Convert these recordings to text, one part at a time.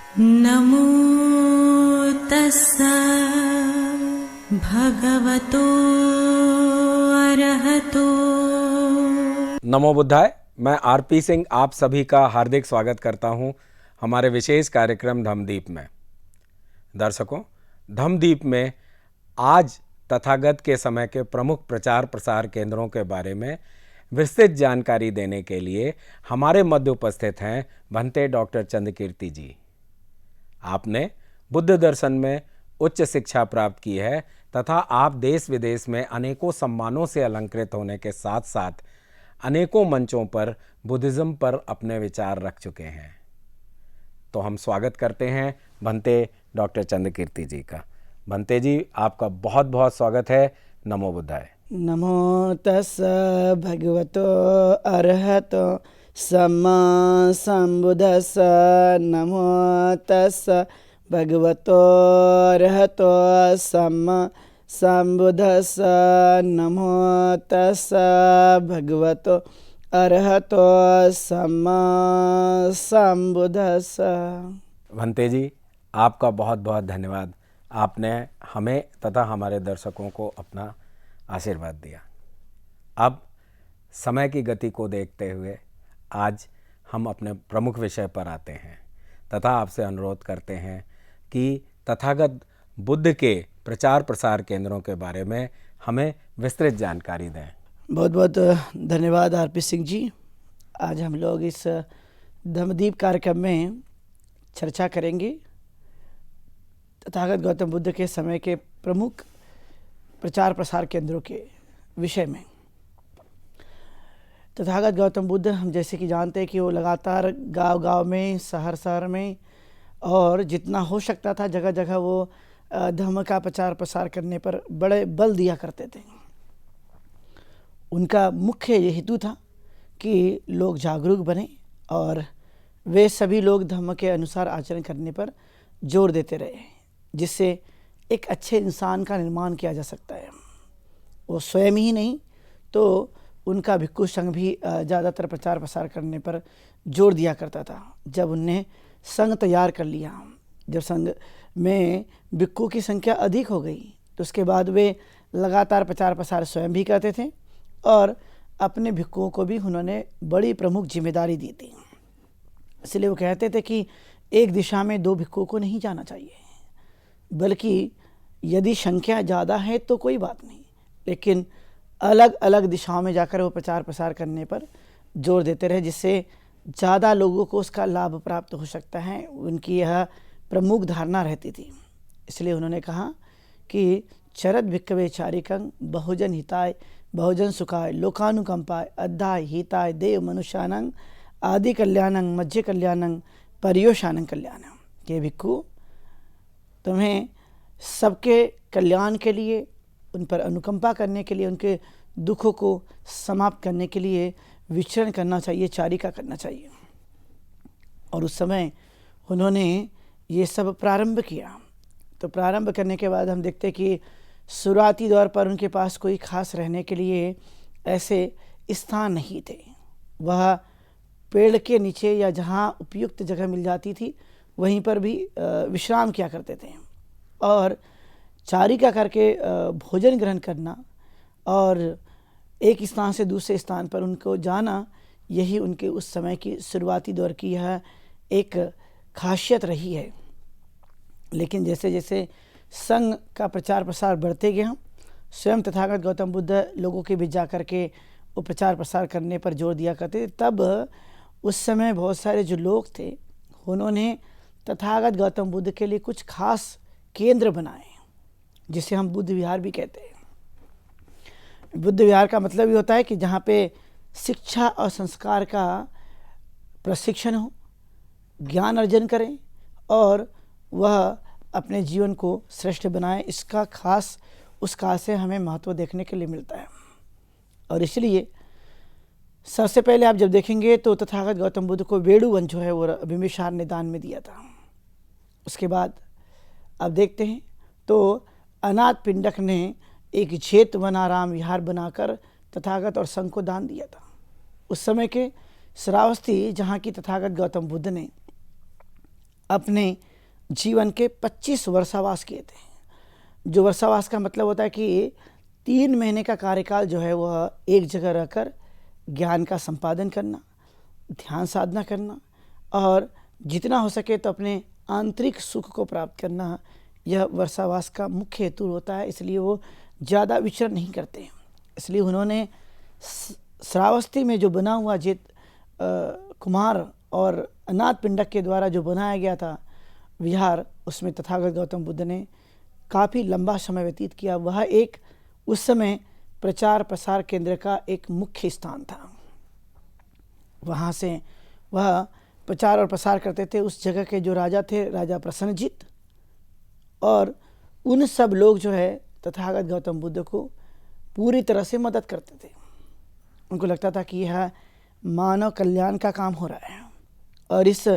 नमो तस्सा भगवतो अरहतो। नमो बुद्धाय। मैं आरपी सिंह आप सभी का हार्दिक स्वागत करता हूं हमारे विशेष कार्यक्रम धम्मदीप में। दर्शकों, धम्मदीप में आज तथागत के समय के प्रमुख प्रचार प्रसार केंद्रों के बारे में विस्तृत जानकारी देने के लिए हमारे मध्य उपस्थित हैं भंते डॉक्टर चंद्रकीर्ति जी। आपने बुद्ध दर्शन में उच्च शिक्षा प्राप्त की है तथा आप देश विदेश में अनेकों सम्मानों से अलंकृत होने के साथ साथ अनेकों मंचों पर बुद्धिज्म पर अपने विचार रख चुके हैं। तो हम स्वागत करते हैं भंते डॉक्टर चंद्रकीर्ति जी का। भंते जी, आपका बहुत बहुत स्वागत है। नमो बुद्धाय। नमो तस् भगवतो अरहतो सम्मा संबुद्धस्स। नमो तस् भगवतो अरहतो सम्मा संबुद्धस्स। नमो तस् भगवतो अरहतो सम्मा संबुद्धस्स। भंते जी, आपका बहुत बहुत धन्यवाद। आपने हमें तथा हमारे दर्शकों को अपना आशीर्वाद दिया। अब समय की गति को देखते हुए आज हम अपने प्रमुख विषय पर आते हैं तथा आपसे अनुरोध करते हैं कि तथागत बुद्ध के प्रचार प्रसार केंद्रों के बारे में हमें विस्तृत जानकारी दें। बहुत बहुत धन्यवाद आरपी सिंह जी। आज हम लोग इस धम्मदीप कार्यक्रम में चर्चा करेंगे तथागत गौतम बुद्ध के समय के प्रमुख प्रचार प्रसार केंद्रों के विषय में। तथागत गौतम बुद्ध हम जैसे कि जानते हैं कि वो लगातार गांव-गांव में, शहर-शहर में और जितना हो सकता था जगह जगह वो धर्म का प्रचार प्रसार करने पर बड़े बल दिया करते थे। उनका मुख्य ये हेतु था कि लोग जागरूक बने और वे सभी लोग धर्म के अनुसार आचरण करने पर जोर देते रहे, जिससे एक अच्छे इंसान का निर्माण किया जा सकता है। वो स्वयं ही नहीं तो उनका भिक्खु संघ भी ज़्यादातर प्रचार प्रसार करने पर जोर दिया करता था। जब उनने संघ तैयार कर लिया, जब संघ में भिक्खु की संख्या अधिक हो गई तो उसके बाद वे लगातार प्रचार प्रसार स्वयं भी करते थे और अपने भिक्खुओं को भी उन्होंने बड़ी प्रमुख जिम्मेदारी दी थी। इसलिए वो कहते थे कि एक दिशा में दो भिक्खुओं को नहीं जाना चाहिए, बल्कि यदि संख्या ज़्यादा है तो कोई बात नहीं, लेकिन अलग अलग दिशाओं में जाकर वो प्रचार प्रसार करने पर जोर देते रहे, जिससे ज़्यादा लोगों को उसका लाभ प्राप्त हो सकता है। उनकी यह प्रमुख धारणा रहती थी। इसलिए उन्होंने कहा कि चरत भिक्खवे चारिकं बहुजन हिताय बहुजन सुखाय लोकानुकंपाय अद्धाय हिताय देव मनुष्यानंग आदि कल्याणं मध्य कल्याणं पर्योशानं कल्याणं। के भिक्खु, तुम्हें सबके कल्याण के लिए, उन पर अनुकंपा करने के लिए, उनके दुखों को समाप्त करने के लिए विचरण करना चाहिए, चारिका करना चाहिए। और उस समय उन्होंने ये सब प्रारंभ किया। तो प्रारंभ करने के बाद हम देखते कि शुरुआती दौर पर उनके पास कोई खास रहने के लिए ऐसे स्थान नहीं थे। वह पेड़ के नीचे या जहाँ उपयुक्त जगह मिल जाती थी वहीं पर भी विश्राम किया करते थे और चारिका करके भोजन ग्रहण करना और एक स्थान से दूसरे स्थान पर उनको जाना, यही उनके उस समय की शुरुआती दौर की यह एक खासियत रही है। लेकिन जैसे जैसे संघ का प्रचार प्रसार बढ़ते गया, स्वयं तथागत गौतम बुद्ध लोगों के बीच जा कर के वो प्रचार प्रसार करने पर जोर दिया करते थे। तब उस समय बहुत सारे जो लोग थे उन्होंने तथागत गौतम बुद्ध के लिए कुछ खास केंद्र बनाए, जिसे हम बुद्ध विहार भी कहते हैं। बुद्ध विहार का मतलब ये होता है कि जहाँ पे शिक्षा और संस्कार का प्रशिक्षण हो, ज्ञान अर्जन करें और वह अपने जीवन को श्रेष्ठ बनाए। इसका खास उस काल से हमें महत्व देखने के लिए मिलता है। और इसलिए सबसे पहले आप जब देखेंगे तो तथागत गौतम बुद्ध को वेणुवन जो है वो बिंबिसार ने दान में दिया था। उसके बाद अब देखते हैं तो अनाथ पिंडक ने एक चेत वनाराम विहार बनाकर तथागत और संघ को दान दिया था। उस समय के श्रावस्ती, जहाँ की तथागत गौतम बुद्ध ने अपने जीवन के 25 वर्षावास किए थे। जो वर्षावास का मतलब होता है कि 3 महीने का कार्यकाल जो है वह एक जगह रहकर ज्ञान का संपादन करना, ध्यान साधना करना और जितना हो सके तो अपने आंतरिक सुख को प्राप्त करना, यह वर्षावास का मुख्य हेतु होता है। इसलिए वो ज़्यादा विचरण नहीं करते। इसलिए उन्होंने श्रावस्ती में जो बना हुआ कुमार और अनाथ पिंडक के द्वारा जो बनाया गया था विहार, उसमें तथागत गौतम बुद्ध ने काफ़ी लंबा समय व्यतीत किया। वह एक उस समय प्रचार प्रसार केंद्र का एक मुख्य स्थान था। वहाँ से वह प्रचार और प्रसार करते थे। उस जगह के जो राजा थे, राजा प्रसन्नजीत, और उन सब लोग जो है तथागत गौतम बुद्ध को पूरी तरह से मदद करते थे। उनको लगता था कि यह मानव कल्याण का काम हो रहा है और इस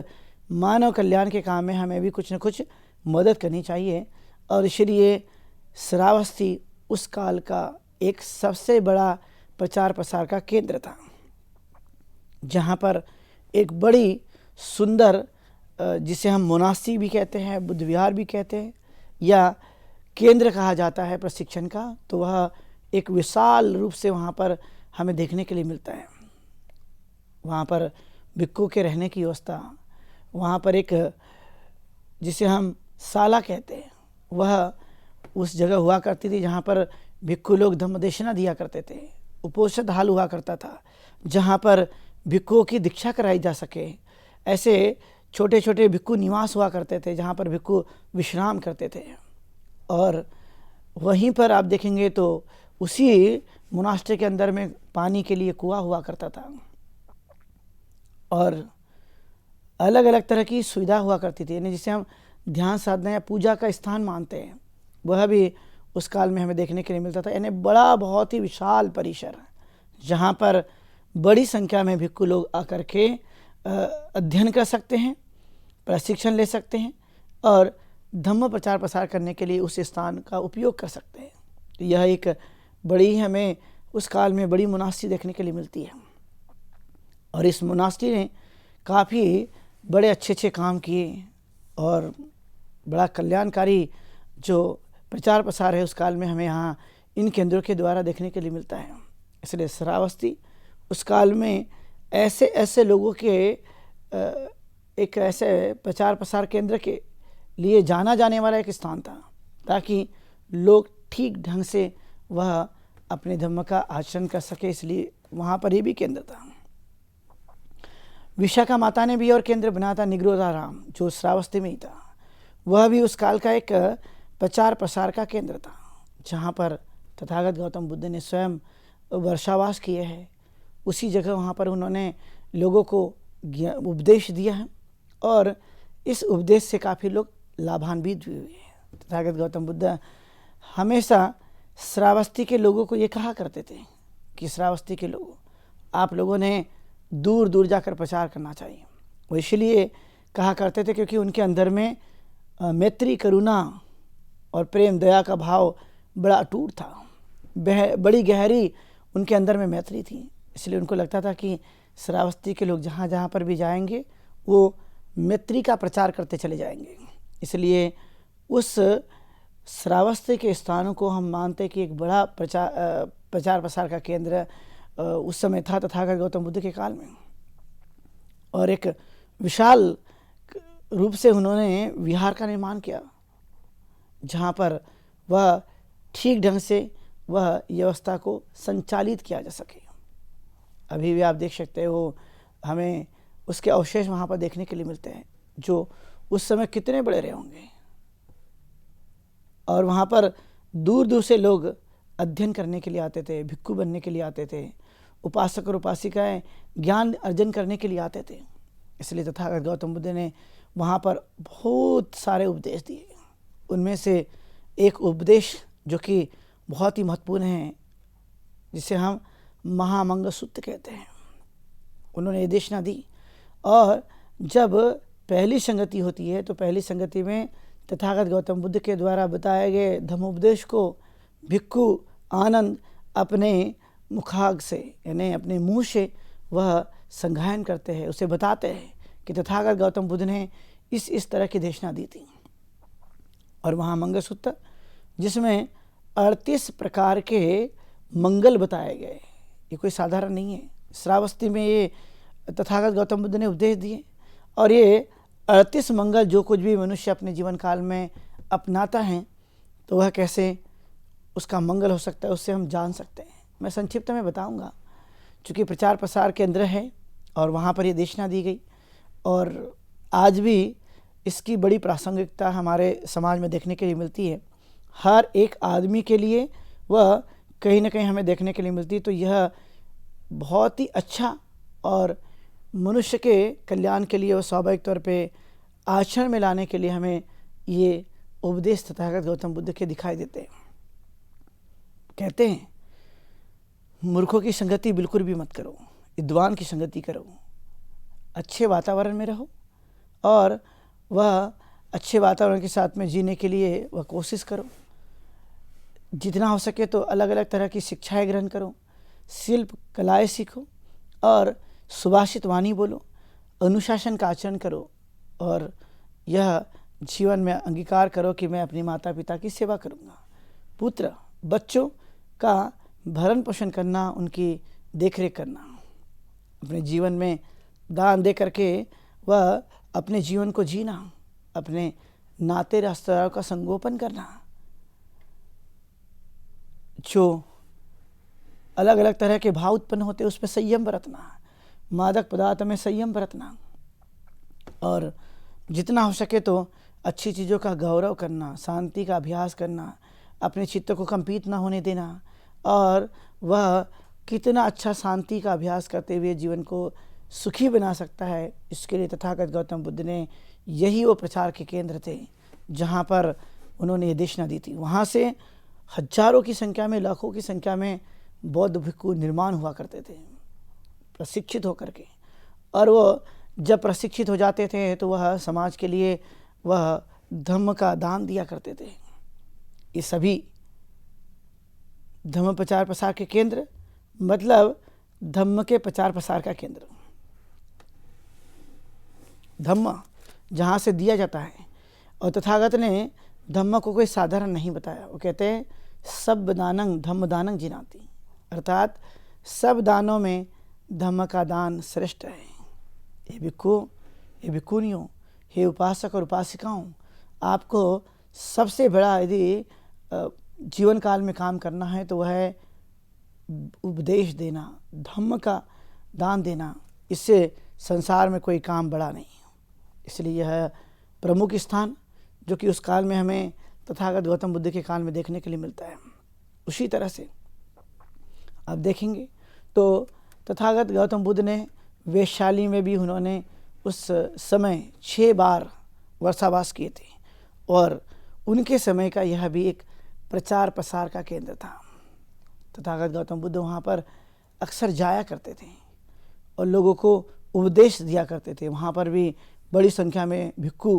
मानव कल्याण के काम में हमें भी कुछ न कुछ मदद करनी चाहिए। और इसलिए श्रावस्ती उस काल का एक सबसे बड़ा प्रचार प्रसार का केंद्र था, जहाँ पर एक बड़ी सुंदर, जिसे हम मोनास्ट्री भी कहते हैं, बुद्ध विहार भी कहते हैं, या केंद्र कहा जाता है प्रशिक्षण का, तो वह एक विशाल रूप से वहाँ पर हमें देखने के लिए मिलता है। वहाँ पर भिक्षु के रहने की व्यवस्था, वहाँ पर एक जिसे हम साला कहते हैं, वह उस जगह हुआ करती थी जहाँ पर भिक्षु लोग धम्मदेशना दिया करते थे। उपोषण हाल हुआ करता था जहाँ पर भिक्षुओं की दीक्षा कराई जा सके। ऐसे छोटे छोटे भिक्षु निवास हुआ करते थे जहाँ पर भिक्षु विश्राम करते थे। और वहीं पर आप देखेंगे तो उसी मोनास्ट्री के अंदर में पानी के लिए कुआं हुआ करता था और अलग अलग तरह की सुविधा हुआ करती थी, यानी जिसे हम ध्यान साधना या पूजा का स्थान मानते हैं, वह भी उस काल में हमें देखने के लिए मिलता था। यानी बड़ा, बहुत ही विशाल परिसर जहाँ पर बड़ी संख्या में भिक्षु लोग आकर के अध्ययन कर सकते हैं, प्रशिक्षण ले सकते हैं और धम्म प्रचार प्रसार करने के लिए उस स्थान का उपयोग कर सकते हैं। तो यह एक बड़ी, हमें उस काल में बड़ी मोनास्ट्री देखने के लिए मिलती है। और इस मोनास्ट्री ने काफ़ी बड़े अच्छे अच्छे काम किए और बड़ा कल्याणकारी जो प्रचार प्रसार है उस काल में हमें यहाँ इन केंद्रों के द्वारा देखने के लिए मिलता है। इसलिए श्रावस्ती उस काल में ऐसे ऐसे लोगों के एक ऐसे प्रचार प्रसार केंद्र के लिए जाना जाने वाला एक स्थान था, ताकि लोग ठीक ढंग से वह अपने धर्म का आचरण कर सके। इसलिए वहाँ पर ये भी केंद्र था। विशाखा माता ने भी और केंद्र बनाया था निग्रोधाराम, जो श्रावस्ती में ही था। वह भी उस काल का एक प्रचार प्रसार का केंद्र था, जहाँ पर तथागत गौतम बुद्ध ने स्वयं वर्षावास किए हैं। उसी जगह वहाँ पर उन्होंने लोगों को उपदेश दिया है और इस उपदेश से काफ़ी लोग लाभान्वित भी हुए हैं। तथागत गौतम बुद्ध हमेशा श्रावस्ती के लोगों को ये कहा करते थे कि श्रावस्ती के लोगों, आप लोगों ने दूर दूर जाकर प्रचार करना चाहिए। वो इसलिए कहा करते थे क्योंकि उनके अंदर में मैत्री, करुणा और प्रेम, दया का भाव बड़ा अटूट था। बड़ी गहरी उनके अंदर में मैत्री थी। इसलिए उनको लगता था कि श्रावस्ती के लोग जहाँ जहाँ पर भी जाएंगे वो मैत्री का प्रचार करते चले जाएंगे। इसलिए उस श्रावस्ती के स्थानों को हम मानते कि एक बड़ा प्रचार प्रसार का केंद्र उस समय था तथागत गौतम बुद्ध के काल में। और एक विशाल रूप से उन्होंने विहार का निर्माण किया, जहाँ पर वह ठीक ढंग से वह व्यवस्था को संचालित किया जा सके। अभी भी आप देख सकते हो, हमें उसके अवशेष वहाँ पर देखने के लिए मिलते हैं, जो उस समय कितने बड़े रहे होंगे। और वहाँ पर दूर दूर से लोग अध्ययन करने के लिए आते थे, भिक्षु बनने के लिए आते थे, उपासक और उपासिकाएं ज्ञान अर्जन करने के लिए आते थे। इसलिए तथागत गौतम बुद्ध ने वहाँ पर बहुत सारे उपदेश दिए। उनमें से एक उपदेश जो कि बहुत ही महत्वपूर्ण है, जिसे हम महामंगल सूत्र कहते हैं, उन्होंने ये देशना दी। और जब पहली संगति होती है तो पहली संगति में तथागत गौतम बुद्ध के द्वारा बताए गए धम्मोपदेश को भिक्षु आनंद अपने मुखाग से, यानी अपने मुंह से वह संगायन करते हैं, उसे बताते हैं कि तथागत गौतम बुद्ध ने इस तरह की देशना दी थी। और वहाँ मंगलसूत्र जिसमें 38 प्रकार के मंगल बताए गए, ये कोई साधारण नहीं है। श्रावस्ती में ये तथागत गौतम बुद्ध ने उपदेश दिए और ये 38 मंगल जो कुछ भी मनुष्य अपने जीवन काल में अपनाता है तो वह कैसे उसका मंगल हो सकता है, उससे हम जान सकते हैं। मैं संक्षिप्त में बताऊंगा, चूँकि प्रचार प्रसार केंद्र है और वहाँ पर ये देशना दी गई और आज भी इसकी बड़ी प्रासंगिकता हमारे समाज में देखने के लिए मिलती है। हर एक आदमी के लिए वह कहीं ना कहीं हमें देखने के लिए मिलती है। तो यह बहुत ही अच्छा और मनुष्य के कल्याण के लिए और स्वाभाविक तौर पे आचरण में लाने के लिए हमें ये उपदेश तथागत गौतम बुद्ध के दिखाई देते हैं। कहते हैं मूर्खों की संगति बिल्कुल भी मत करो, विद्वान की संगति करो, अच्छे वातावरण में रहो और वह अच्छे वातावरण के साथ में जीने के लिए वह कोशिश करो। जितना हो सके तो अलग अलग तरह की शिक्षाएं ग्रहण करो, शिल्प कलाएं सीखो और सुभाषित वाणी बोलो, अनुशासन का आचरण करो और यह जीवन में अंगीकार करो कि मैं अपने माता पिता की सेवा करूँगा। पुत्र बच्चों का भरण पोषण करना, उनकी देखरेख करना, अपने जीवन में दान दे करके वह अपने जीवन को जीना, अपने नाते रिश्तेदारों का संगोपन करना, जो अलग अलग तरह के भाव उत्पन्न होते उस पर संयम बरतना, मादक पदार्थ में संयम बरतना और जितना हो सके तो अच्छी चीज़ों का गौरव करना, शांति का अभ्यास करना, अपने चित्त को कंपित ना होने देना और वह कितना अच्छा शांति का अभ्यास करते हुए जीवन को सुखी बना सकता है। इसके लिए तथागत गौतम बुद्ध ने यही वो प्रचार के केंद्र थे जहाँ पर उन्होंने ये देशना दी थी। वहाँ से हजारों की संख्या में, लाखों की संख्या में बौद्ध भिक्खु निर्माण हुआ करते थे प्रशिक्षित होकर के, और वो जब प्रशिक्षित हो जाते थे तो वह समाज के लिए वह धम्म का दान दिया करते थे। ये सभी धम्म प्रचार प्रसार के केंद्र, मतलब धम्म के प्रचार प्रसार का केंद्र। धम्म जहाँ से दिया जाता है, और तथागत ने धम्म को कोई साधारण नहीं बताया। वो कहते हैं सब दानंग धम्म दानंग जिनाति, अर्थात सब दानों में धम्म का दान श्रेष्ठ है। हे भिक्खु, हे भिक्खुनियों, हे उपासक और उपासिकाओं, आपको सबसे बड़ा यदि जीवन काल में काम करना है तो वह है उपदेश देना, धम्म का दान देना। इससे संसार में कोई काम बड़ा नहीं। इसलिए यह प्रमुख स्थान जो कि उस काल में हमें तथागत गौतम बुद्ध के काल में देखने के लिए मिलता है। उसी तरह से अब देखेंगे तो तथागत गौतम बुद्ध ने वैशाली में भी उन्होंने उस समय 6 बार वर्षावास किए थे और उनके समय का यह भी एक प्रचार प्रसार का केंद्र था। तथागत गौतम बुद्ध वहाँ पर अक्सर जाया करते थे और लोगों को उपदेश दिया करते थे। वहाँ पर भी बड़ी संख्या में भिक्खु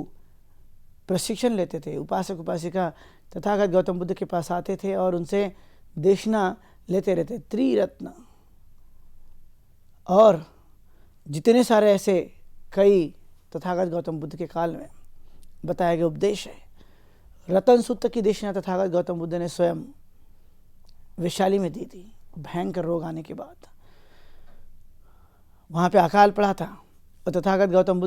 प्रशिक्षण लेते थे। उपासक उपासिका तथागत गौतम बुद्ध के पास आते थे और उनसे देशना लेते रहते। त्रिरत्न और जितने सारे ऐसे कई तथागत गौतम बुद्ध के काल में बताए गए उपदेश है। रतन सूत्र की देशना तथागत गौतम बुद्ध ने स्वयं वैशाली में दी थी। भयंकर रोग आने के बाद वहाँ पे अकाल पड़ा था और तथागत गौतम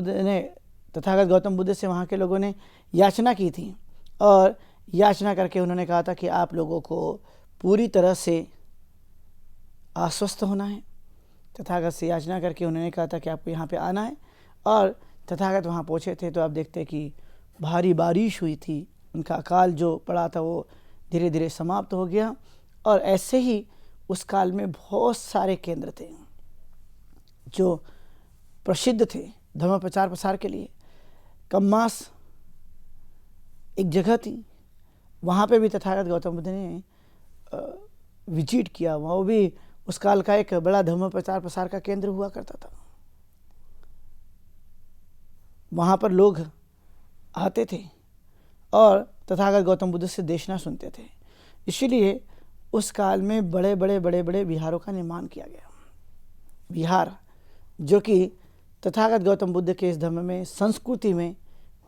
बुद्ध से वहाँ के लोगों ने याचना की थी और याचना करके उन्होंने कहा था कि आप लोगों को पूरी तरह से आश्वस्त होना है। तथागत से याचना करके उन्होंने कहा था कि आपको यहाँ पे आना है और तथागत वहाँ पहुँचे थे तो आप देखते कि भारी बारिश हुई थी। उनका अकाल जो पड़ा था वो धीरे धीरे समाप्त हो गया। और ऐसे ही उस काल में बहुत सारे केंद्र थे जो प्रसिद्ध थे धर्म प्रचार प्रसार के लिए। कम्मास एक जगह थी, वहाँ पे भी तथागत गौतम बुद्ध ने विजिट किया। वो भी उस काल का एक बड़ा धर्म प्रचार प्रसार का केंद्र हुआ करता था। वहाँ पर लोग आते थे और तथागत गौतम बुद्ध से देशना सुनते थे। इसीलिए उस काल में बड़े बड़े विहारों का निर्माण किया गया। विहार जो कि तथागत गौतम बुद्ध के इस धर्म में, संस्कृति में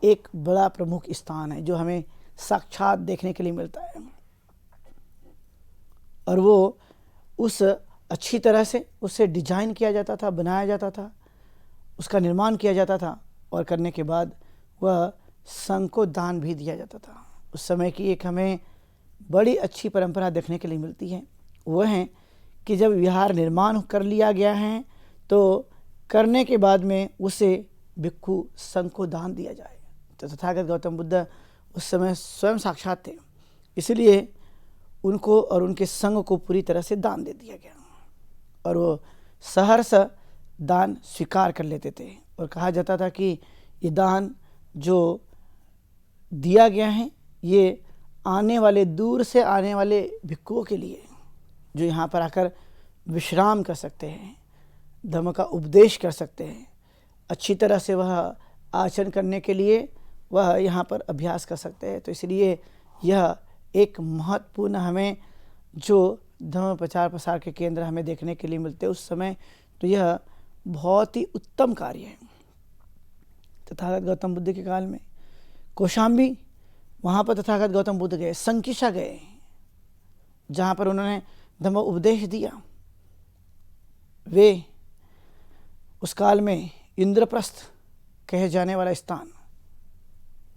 एक बड़ा प्रमुख स्थान है जो हमें साक्षात देखने के लिए मिलता है। और वो उस अच्छी तरह से उसे डिजाइन किया जाता था, बनाया जाता था, उसका निर्माण किया जाता था और करने के बाद वह संघ को दान भी दिया जाता था। उस समय की एक हमें बड़ी अच्छी परंपरा देखने के लिए मिलती है, वह है कि जब विहार निर्माण कर लिया गया है तो करने के बाद में उसे भिक्षु संघ को दान दिया जाए। तो तथागत गौतम बुद्ध उस समय स्वयं साक्षात थे, इसलिए उनको और उनके संघ को पूरी तरह से दान दे दिया गया और वो सहर्ष दान स्वीकार कर लेते थे। और कहा जाता था कि ये दान जो दिया गया है ये आने वाले, दूर से आने वाले भिक्षुओं के लिए जो यहाँ पर आकर विश्राम कर सकते हैं, धर्म का उपदेश कर सकते हैं, अच्छी तरह से वह आचरण करने के लिए वह यहाँ पर अभ्यास कर सकते हैं। तो इसलिए यह एक महत्वपूर्ण हमें जो धर्म प्रचार प्रसार के केंद्र हमें देखने के लिए मिलते हैं उस समय, तो यह बहुत ही उत्तम कार्य है। तथागत गौतम बुद्ध के काल में कौशाम्बी, वहाँ पर तथागत गौतम बुद्ध गए, संकिशा गए, जहाँ पर उन्होंने धर्म उपदेश दिया। वे उस काल में इंद्रप्रस्थ कहे जाने वाला स्थान,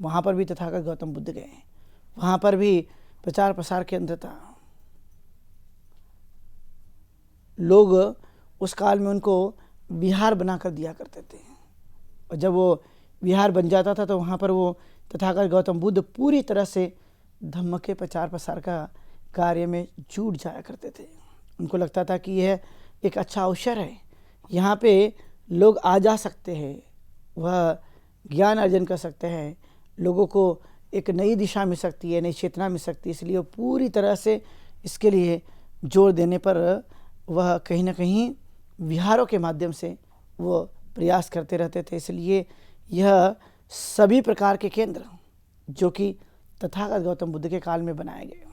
वहाँ पर भी तथागत गौतम बुद्ध गए, वहाँ पर भी प्रचार प्रसार केंद्र था। लोग उस काल में उनको विहार बना कर दिया करते थे और जब वो विहार बन जाता था तो वहाँ पर वो तथागत गौतम बुद्ध पूरी तरह से धम्म के प्रचार प्रसार का कार्य में जुट जाया करते थे। उनको लगता था कि यह एक अच्छा अवसर है, यहाँ पे लोग आ जा सकते हैं, वह ज्ञान अर्जन कर सकते हैं, लोगों को एक नई दिशा मिल सकती है, नई चेतना मिल सकती है। इसलिए वो पूरी तरह से इसके लिए जोर देने पर वह कहीं ना कहीं विहारों के माध्यम से वो प्रयास करते रहते थे। इसलिए यह सभी प्रकार के केंद्र जो कि तथागत गौतम बुद्ध के काल में बनाए गए,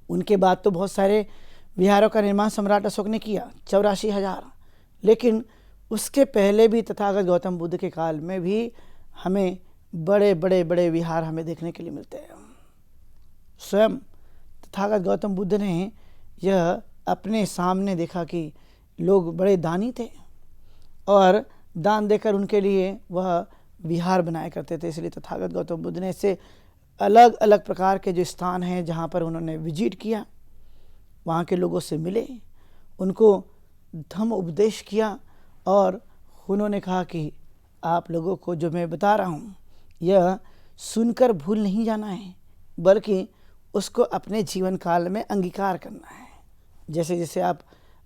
उनके बाद तो बहुत सारे विहारों का निर्माण सम्राट अशोक ने किया, 84,000, लेकिन उसके पहले भी तथागत गौतम बुद्ध के काल में भी हमें बड़े बड़े बड़े विहार हमें देखने के लिए मिलते हैं। स्वयं तथागत गौतम बुद्ध ने यह अपने सामने देखा कि लोग बड़े दानी थे और दान देकर उनके लिए वह विहार बनाया करते थे। इसलिए तथागत गौतम बुद्ध ने ऐसे अलग अलग प्रकार के जो स्थान हैं जहाँ पर उन्होंने विजिट किया, वहाँ के लोगों से मिले, उनको धम्म उपदेश किया और उन्होंने कहा कि आप लोगों को जो मैं बता रहा हूँ यह सुनकर भूल नहीं जाना है, बल्कि उसको अपने जीवन काल में अंगीकार करना है। जैसे जैसे आप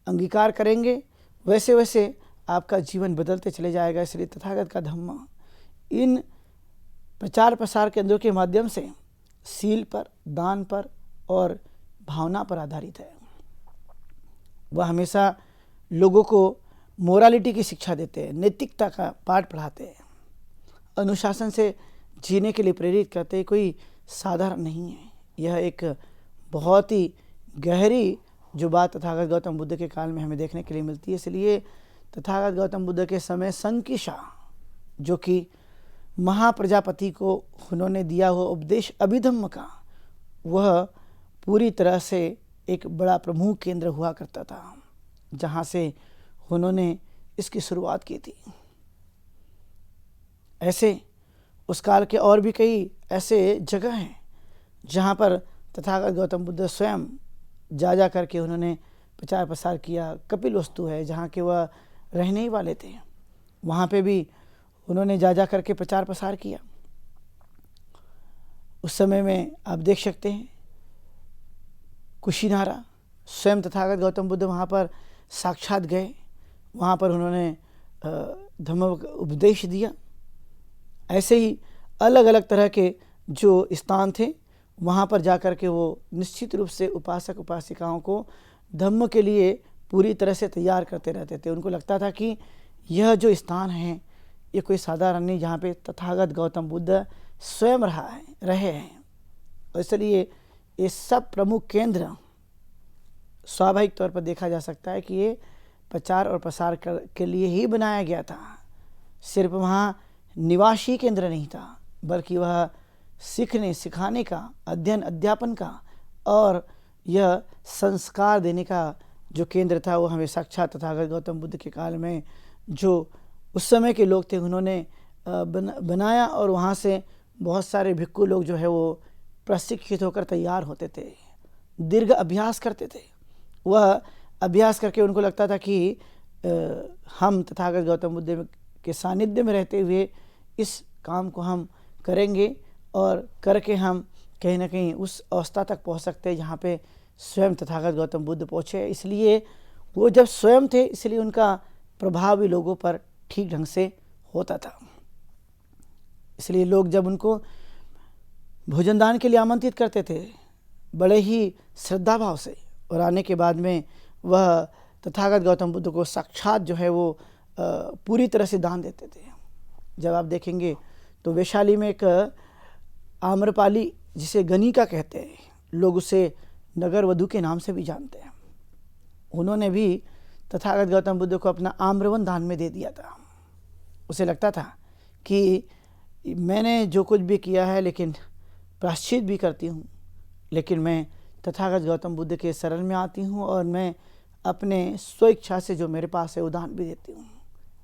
अंगीकार करेंगे वैसे वैसे आपका जीवन बदलते चले जाएगा। इसलिए तथागत का धम्म इन प्रचार प्रसार केंद्रों के माध्यम से सील पर, दान पर और भावना पर आधारित है। वह हमेशा लोगों को मोरालिटी की शिक्षा देते हैं, नैतिकता का पाठ पढ़ाते हैं, अनुशासन से जीने के लिए प्रेरित करते हैं। कोई साधारण नहीं है, यह एक बहुत ही गहरी जो बात तथागत गौतम बुद्ध के काल में हमें देखने के लिए मिलती है। इसलिए तथागत गौतम बुद्ध के समय संकिशा, जो कि महाप्रजापति को उन्होंने दिया हुआ उपदेश अभिधम्म का, वह पूरी तरह से एक बड़ा प्रमुख केंद्र हुआ करता था, जहाँ से उन्होंने इसकी शुरुआत की थी। ऐसे उस काल के और भी कई ऐसे जगह हैं जहाँ पर तथागत गौतम बुद्ध स्वयं जा करके उन्होंने प्रचार प्रसार किया। कपिल वस्तु है जहाँ के वह रहने ही वाले थे, वहाँ पे भी उन्होंने जा करके प्रचार प्रसार किया। उस समय में आप देख सकते हैं कुशीनारा, स्वयं तथागत गौतम बुद्ध वहाँ पर साक्षात गए, वहाँ पर उन्होंने धम्म उपदेश दिया। ऐसे ही अलग अलग तरह के जो स्थान थे वहाँ पर जाकर के वो निश्चित रूप से उपासक उपासिकाओं को धम्म के लिए पूरी तरह से तैयार करते रहते थे। उनको लगता था कि यह जो स्थान है ये कोई साधारण नहीं, जहाँ पे तथागत गौतम बुद्ध स्वयं रहे हैं। और इसलिए ये सब प्रमुख केंद्र स्वाभाविक तौर पर देखा जा सकता है कि ये प्रचार और प्रसार के लिए ही बनाया गया था। सिर्फ वहाँ निवासी केंद्र नहीं था, बल्कि वह सीखने सिखाने का, अध्ययन अध्यापन का और यह संस्कार देने का जो केंद्र था, वो हमें साक्षात तथागत गौतम बुद्ध के काल में जो उस समय के लोग थे उन्होंने बनाया। और वहाँ से बहुत सारे भिक्खु लोग जो है वो प्रशिक्षित होकर तैयार होते थे, दीर्घ अभ्यास करते थे। वह अभ्यास करके उनको लगता था कि हम तथागत गौतम बुद्ध के सानिध्य में रहते हुए इस काम को हम करेंगे और करके हम कहीं ना कहीं उस अवस्था तक पहुंच सकते हैं जहाँ पे स्वयं तथागत गौतम बुद्ध पहुँचे। इसलिए वो जब स्वयं थे, इसलिए उनका प्रभाव भी लोगों पर ठीक ढंग से होता था। इसलिए लोग जब उनको भोजन दान के लिए आमंत्रित करते थे बड़े ही श्रद्धा भाव से, और आने के बाद में वह तथागत गौतम बुद्ध को साक्षात जो है वो पूरी तरह से दान देते थे। जब आप देखेंगे तो वैशाली में एक आम्रपाली, जिसे गणिका कहते हैं, लोग उसे नगर वधु के नाम से भी जानते हैं, उन्होंने भी तथागत गौतम बुद्ध को अपना आम्रवन दान में दे दिया था। उसे लगता था कि मैंने जो कुछ भी किया है, लेकिन प्रायश्चित भी करती हूँ, लेकिन मैं तथागत गौतम बुद्ध के शरण में आती हूँ और मैं अपने स्वेच्छा से जो मेरे पास है वो दान भी देती हूँ।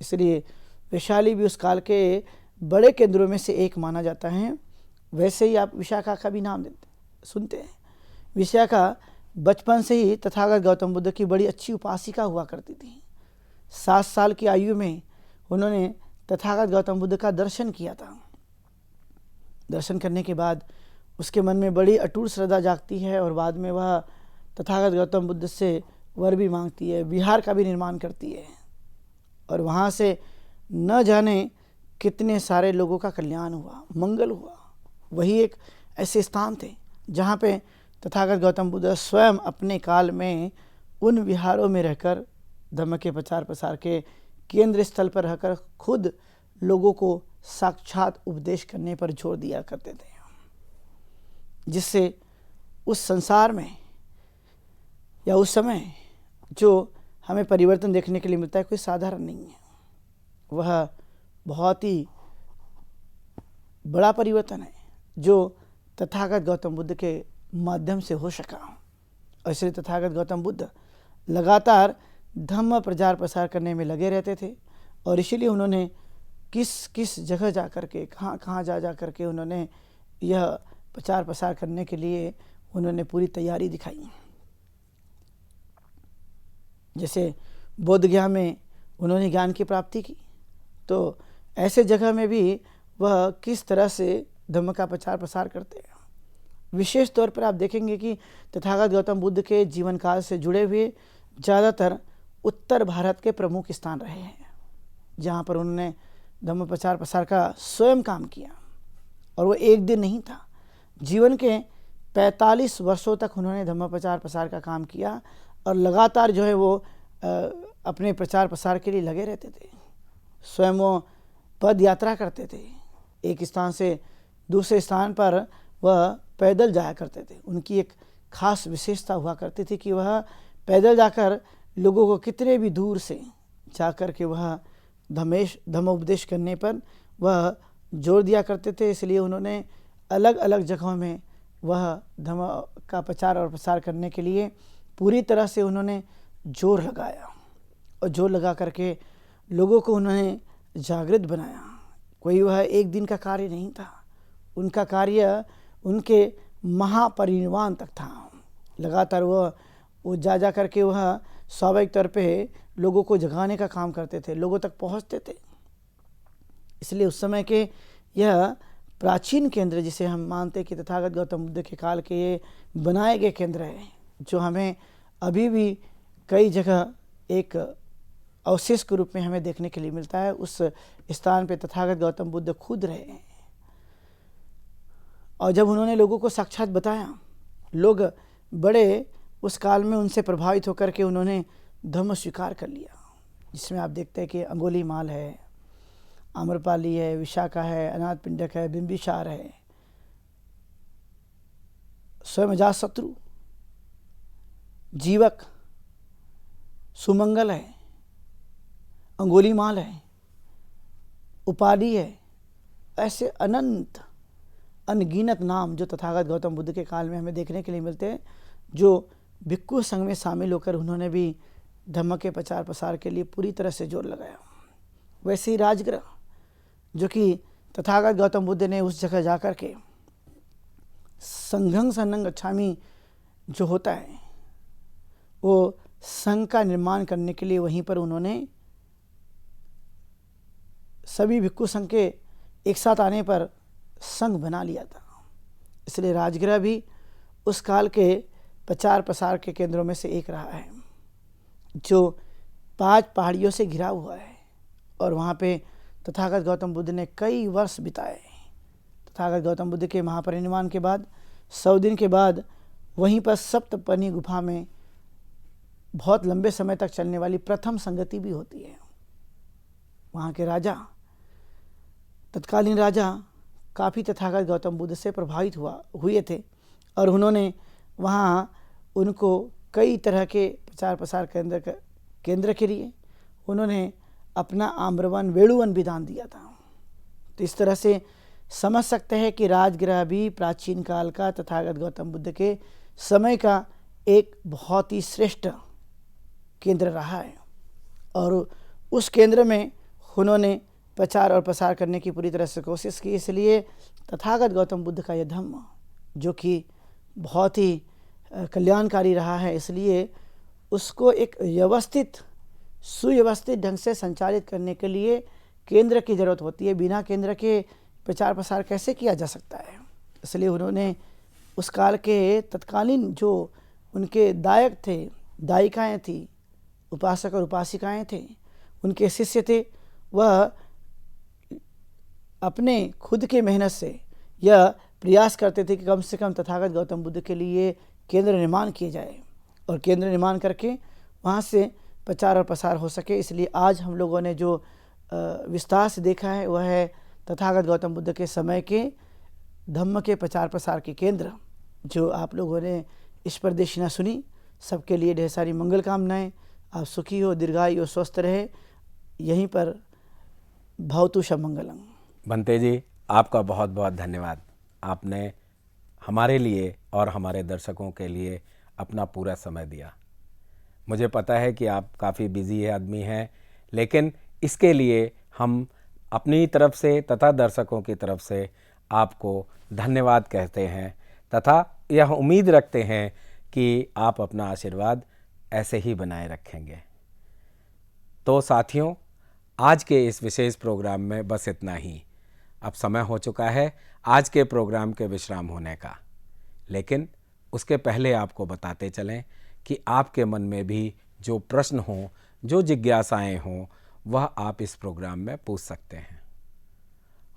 इसलिए वैशाली भी उस काल के बड़े केंद्रों में से एक माना जाता है। वैसे ही आप विशाखा का भी नाम सुनते हैं। विशाखा बचपन से ही तथागत गौतम बुद्ध की बड़ी अच्छी उपासिका हुआ करती थी। 7 साल की आयु में उन्होंने तथागत गौतम बुद्ध का दर्शन किया था। दर्शन करने के बाद उसके मन में बड़ी अटूट श्रद्धा जागती है और बाद में वह तथागत गौतम बुद्ध से वर भी मांगती है, विहार का भी निर्माण करती है, और वहाँ से न जाने कितने सारे लोगों का कल्याण हुआ, मंगल हुआ। वही एक ऐसे स्थान थे जहाँ पे तथागत गौतम बुद्ध स्वयं अपने काल में उन विहारों में रहकर धम्म के प्रचार प्रसार के केंद्र स्थल पर रहकर खुद लोगों को साक्षात उपदेश करने पर जोर दिया करते थे, जिससे उस संसार में या उस समय जो हमें परिवर्तन देखने के लिए मिलता है कोई साधारण नहीं है। वह बहुत ही बड़ा परिवर्तन है जो तथागत गौतम बुद्ध के माध्यम से हो सका। और इसलिए तथागत गौतम बुद्ध लगातार धम्म प्रचार प्रसार करने में लगे रहते थे, और इसीलिए उन्होंने किस किस जगह जा कर के, कहाँ जा कर के उन्होंने यह प्रचार प्रसार करने के लिए उन्होंने पूरी तैयारी दिखाई। जैसे बोध गया में उन्होंने ज्ञान की प्राप्ति की, तो ऐसे जगह में भी वह किस तरह से धम्म का प्रचार प्रसार करते हैं। विशेष तौर पर आप देखेंगे कि तथागत गौतम बुद्ध के जीवन काल से जुड़े हुए ज़्यादातर उत्तर भारत के प्रमुख स्थान रहे हैं, जहाँ पर उन्होंने धम्म प्रचार प्रसार का स्वयं काम किया। और वो एक दिन नहीं था, जीवन के 45 वर्षों तक उन्होंने धम्म प्रचार प्रसार का काम किया, और लगातार जो है वो अपने प्रचार प्रसार के लिए लगे रहते थे। स्वयं वो पद यात्रा करते थे, एक स्थान से दूसरे स्थान पर वह पैदल जाया करते थे। उनकी एक खास विशेषता हुआ करती थी कि वह पैदल जाकर लोगों को कितने भी दूर से जाकर के वह धम्मोपदेश करने पर वह जोर दिया करते थे। इसलिए उन्होंने अलग अलग जगहों में वह धम्म का प्रचार और प्रसार करने के लिए पूरी तरह से उन्होंने जोर लगाया, और जोर लगा करके लोगों को उन्होंने जागृत बनाया। कोई वह एक दिन का कार्य नहीं था, उनका कार्य उनके महापरिनिर्वाण तक था। लगातार वो जा करके वह स्वाभाविक तौर पे लोगों को जगाने का काम करते थे, लोगों तक पहुंचते थे। इसलिए उस समय के यह प्राचीन केंद्र, जिसे हम मानते हैं कि तथागत गौतम बुद्ध के काल के ये बनाए गए केंद्र हैं, जो हमें अभी भी कई जगह एक अवशेष के रूप में हमें देखने के लिए मिलता है। उस स्थान पे तथागत गौतम बुद्ध खुद रहे हैं, और जब उन्होंने लोगों को साक्षात बताया, लोग बड़े उस काल में उनसे प्रभावित होकर के उन्होंने धम्म स्वीकार कर लिया। जिसमें आप देखते हैं कि अंगुलीमाल है, आम्रपाली है, विशाखा है, अनाथपिंडक है, बिंबिसार है, स्वयं अजातशत्रु, जीवक, सुमंगल है, अंगुलीमाल है, उपाली है, ऐसे अनंत अनगिनत नाम जो तथागत गौतम बुद्ध के काल में हमें देखने के लिए मिलते हैं, जो भिक्खु संघ में शामिल होकर उन्होंने भी धम्म के प्रचार प्रसार के लिए पूरी तरह से जोर लगाया। वैसे ही राजगृह, जो कि तथागत गौतम बुद्ध ने उस जगह जाकर के संघं सन्नं गच्छामि जो होता है, वो संघ का निर्माण करने के लिए वहीं पर उन्होंने सभी भिक्खु संघ के एक साथ आने पर संघ बना लिया था। इसलिए राजगृह भी उस काल के प्रचार प्रसार के केंद्रों में से एक रहा है, जो 5 पहाड़ियों से घिरा हुआ है। और वहाँ पे तथागत गौतम बुद्ध ने कई वर्ष बिताए। तथागत गौतम बुद्ध के महापरिनिर्वाण के बाद 100 दिन के बाद वहीं पर सप्तपनी गुफा में बहुत लंबे समय तक चलने वाली प्रथम संगति भी होती है। वहाँ के राजा, तत्कालीन राजा काफ़ी तथागत गौतम बुद्ध से प्रभावित हुए थे और उन्होंने वहाँ उनको कई तरह के प्रचार प्रसार केंद्र के लिए उन्होंने अपना आम्रवन वेणुवन भी दान दिया था। तो इस तरह से समझ सकते हैं कि राजगृह भी प्राचीन काल का तथागत गौतम बुद्ध के समय का एक बहुत ही श्रेष्ठ केंद्र रहा है। और उस केंद्र में उन्होंने प्रचार और प्रसार करने की पूरी तरह से कोशिश की। इसलिए तथागत गौतम बुद्ध का यह धम्म, जो कि बहुत ही कल्याणकारी रहा है, इसलिए उसको एक व्यवस्थित सुव्यवस्थित ढंग से संचालित करने के लिए केंद्र की ज़रूरत होती है। बिना केंद्र के प्रचार प्रसार कैसे किया जा सकता है? इसलिए उन्होंने उस काल के तत्कालीन जो उनके दायक थे, दायिकाएँ थी, उपासक और उपासिकाएँ थे, उनके शिष्य थे, वह अपने खुद के मेहनत से यह प्रयास करते थे कि कम से कम तथागत गौतम बुद्ध के लिए केंद्र निर्माण किए जाए और केंद्र निर्माण करके वहाँ से प्रचार और प्रसार हो सके। इसलिए आज हम लोगों ने जो विस्तार से देखा है वह है तथागत गौतम बुद्ध के समय के धम्म के प्रचार प्रसार के केंद्र। जो आप लोगों ने इस पर देशिना सुनी, सबके लिए ढेर सारी मंगल कामनाएं। आप सुखी हो, दीर्घायु हो, स्वस्थ रहे। यहीं पर भवतु शमंगलम। भंते जी, आपका बहुत बहुत धन्यवाद। आपने हमारे लिए और हमारे दर्शकों के लिए अपना पूरा समय दिया। मुझे पता है कि आप काफ़ी बिजी आदमी हैं, लेकिन इसके लिए हम अपनी तरफ से तथा दर्शकों की तरफ से आपको धन्यवाद कहते हैं तथा यह उम्मीद रखते हैं कि आप अपना आशीर्वाद ऐसे ही बनाए रखेंगे। तो साथियों, आज के इस विशेष प्रोग्राम में बस इतना ही। अब समय हो चुका है आज के प्रोग्राम के विश्राम होने का, लेकिन उसके पहले आपको बताते चलें कि आपके मन में भी जो प्रश्न हों, जो जिज्ञासाएं हों, वह आप इस प्रोग्राम में पूछ सकते हैं।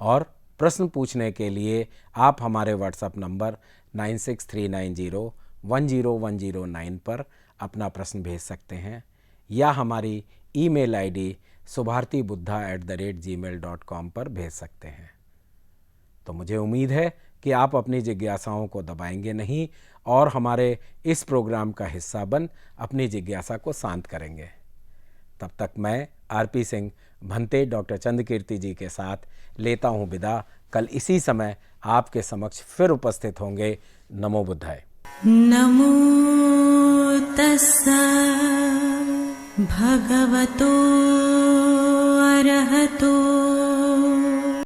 और प्रश्न पूछने के लिए आप हमारे व्हाट्सएप नंबर 9639010109 पर अपना प्रश्न भेज सकते हैं या हमारी ईमेल आईडी subhartibuddha@gmail.com पर भेज सकते हैं। तो मुझे उम्मीद है कि आप अपनी जिज्ञासाओं को दबाएंगे नहीं और हमारे इस प्रोग्राम का हिस्सा बन अपनी जिज्ञासा को शांत करेंगे। तब तक मैं आरपी सिंह भंते डॉक्टर चंद्रकीर्ति जी के साथ लेता हूँ विदा। कल इसी समय आपके समक्ष फिर उपस्थित होंगे। नमो बुद्धाय। नमो तस्सा भगवतो अरहतो